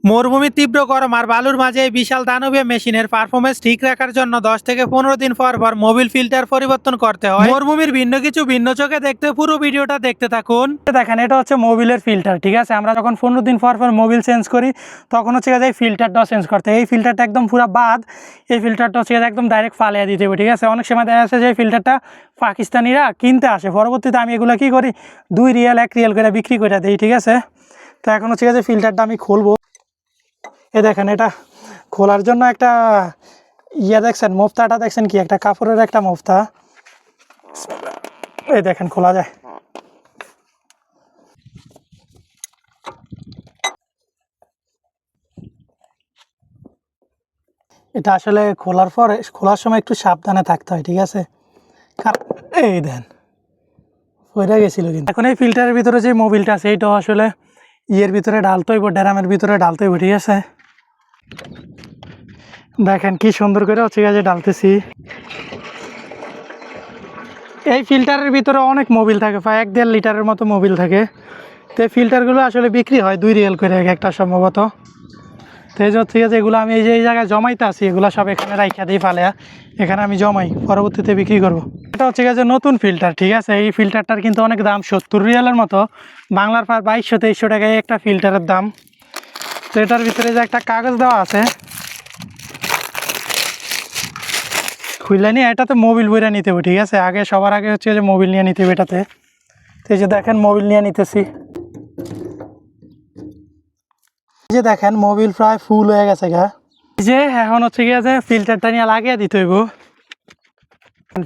মরুভূমির তীব্র গরম আর বালুর মাঝে এই বিশাল দানবীয় মেশিনের পারফরমেন্স ঠিক রাখার জন্য 10 থেকে 15 দিন পর পর মোবিল ফিল্টার পরিবর্তন করতে হয়। মরুভূমির ভিন্ন কিছু ভিন্ন চোখে দেখতে পুরো ভিডিওটা দেখতে থাকুন। দেখেন, এটা হচ্ছে মোবিলের ফিল্টার, ঠিক আছে। আমরা যখন 15 দিন পর পর মোবিল চেঞ্জ করি তখন হচ্ছে এই ফিল্টারটাও চেঞ্জ করতে হয়। এই ফিল্টারটা একদম পুরো বাদ, এই ফিল্টারটা হচ্ছে একদম ডাইরেক্ট ফালিয়ে দিতে হবে, ঠিক আছে। অনেক সময় দেখা যাচ্ছে যে এই ফিল্টারটা পাকিস্তানিরা কিনতে আসে, পরবর্তীতে আমি এগুলো কী করি 2 রিয়াল 1 রিয়াল করে বিক্রি করে দিই, ঠিক আছে। তো এখন হচ্ছে ফিল্টারটা আমি খুলবো। এ দেখেন, এটা খোলার জন্য একটা দেখছেন, মুফতাটা দেখছেন কি, একটা কাপড়ের একটা মুফতা। এই দেখেন, খোলা যায়। এটা আসলে খোলার পরে খোলার সময় একটু সাবধানে থাকতে হয়, ঠিক আছে। এই দেন ওইটা গেছিল কিন্তু। এখন এই ফিল্টারের ভিতরে যে মোবিলটা আছে এইটাও আসলে ভিতরে ঢালতে হইব, ড্রামের ভিতরে ঢালতে হইব, ঠিক আছে। দেখেন কি সুন্দর করে হচ্ছে গেছে ডালতেছি। এই ফিল্টারের ভিতরে অনেক মোবিল থাকে, প্রায় 1-1.5 লিটারের মতো মোবিল থাকে। তো এই ফিল্টারগুলো আসলে বিক্রি হয় 2 রিয়াল করে একটা সম্ভবত। তো এই যে হচ্ছে গেছে এগুলো আমি এই জায়গায় জমাইতে আসি, এগুলো সব এখানে রাইখা দিই ফালেয়া, এখানে আমি জমাই, পরবর্তীতে বিক্রি করব। এটা হচ্ছে গেছে নতুন ফিল্টার, ঠিক আছে। এই ফিল্টারটার কিন্তু অনেক দাম, 70 রিয়ালের মতো, বাংলার প্রায় 2200-2300 টাকায় একটা ফিল্টারের দাম। তো এটার ভিতরে যে একটা কাগজ দেওয়া আছে, খুললে নিয়ে এটাতে মোবিল বইরা নিতে হবে, ঠিক আছে। আগে সবার আগে হচ্ছে যে মোবিল নিয়ে নিতে হবে এটাতে। তো এই যে দেখেন মোবিল নিয়ে নিতেছি। এই যে দেখেন মোবিল প্রায় ফুল হয়ে গেছে গা। এই যে এখন হচ্ছে গিয়ে যে ফিল্টারটা নিয়ে লাগিয়ে দিতে হইব।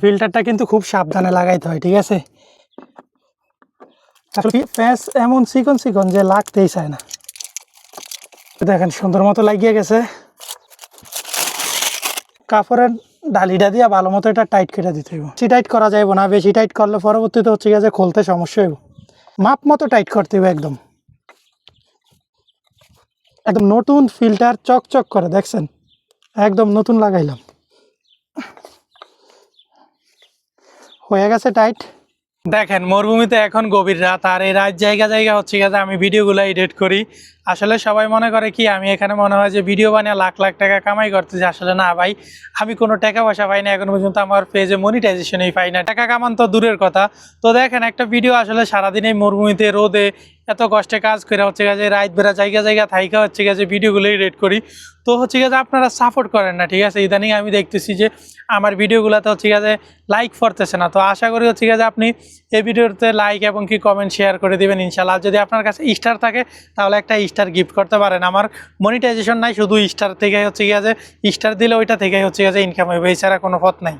ফিল্টারটা কিন্তু খুব সাবধানে লাগাইতে হয়, ঠিক আছে। প্যাঁচ এমন চিকন চিকন যে লাগতেই চায় না। দেখেন সুন্দর মতো লাগিয়ে গেছে। কাপড়ের ডালিটা দিয়ে ভালো মতো এটা টাইট করে দিতে হইব। বেশি টাইট করা যাইব না, বেশি টাইট করলে পরবর্তীতে হচ্ছে গিয়ে যে খুলতে সমস্যা হইব। মাপ মতো টাইট করতে হইব একদম। একদম নতুন ফিল্টার, চকচক করে, দেখছেন একদম নতুন লাগাইলাম। হয়ে গেছে টাইট। দেখেন মরুভূমিতে এখন গভীর রাত, আর এই রাত জায়গা জায়গা হচ্ছে গেছে আমি ভিডিওগুলো এডিট করি। আসলে সবাই মনে করে কি আমি এখানে মনে হয় যে ভিডিও বানিয়ে লাখ লাখ টাকা কামাই করতেছি। আসলে না ভাই, আমি কোনো টাকা পয়সা পাই না এখন পর্যন্ত, আমার পেজে মনিটাইজেশনই পাই না, টাকা কামান তো দূরের কথা। তো দেখেন একটা ভিডিও আসলে সারাদিন এই মরুভূমিতে রোদে এত কষ্টে কাজ করে হচ্ছে গেছে রাত বেড়া জায়গা জায়গা থাইকা হচ্ছে গেছে ভিডিওগুলো এডিট করি। তো হচ্ছে গেছে আপনারা সাপোর্ট করেন না, ঠিক আছে। ইদানিং আমি দেখতেছি যে আমার ভিডিওগুলোতে হচ্ছে গেছে লাইক পড়তেছে না। তো আশা করি হচ্ছে গেছে আপনি এই ভিডিওতে লাইক এবং কি কমেন্ট শেয়ার করে দিবেন ইনশাআল্লাহ। যদি আপনার কাছে স্টার থাকে তাহলে একটা স্টার গিফট করতে পারেন। আমার মনিটাইজেশন নাই, শুধু স্টার থেকে হচ্ছে গিয়ে যে স্টার দিলে ওইটা থেকে হচ্ছে গিয়ে ইনকাম হবে, এছাড়া কোনো পথ নাই।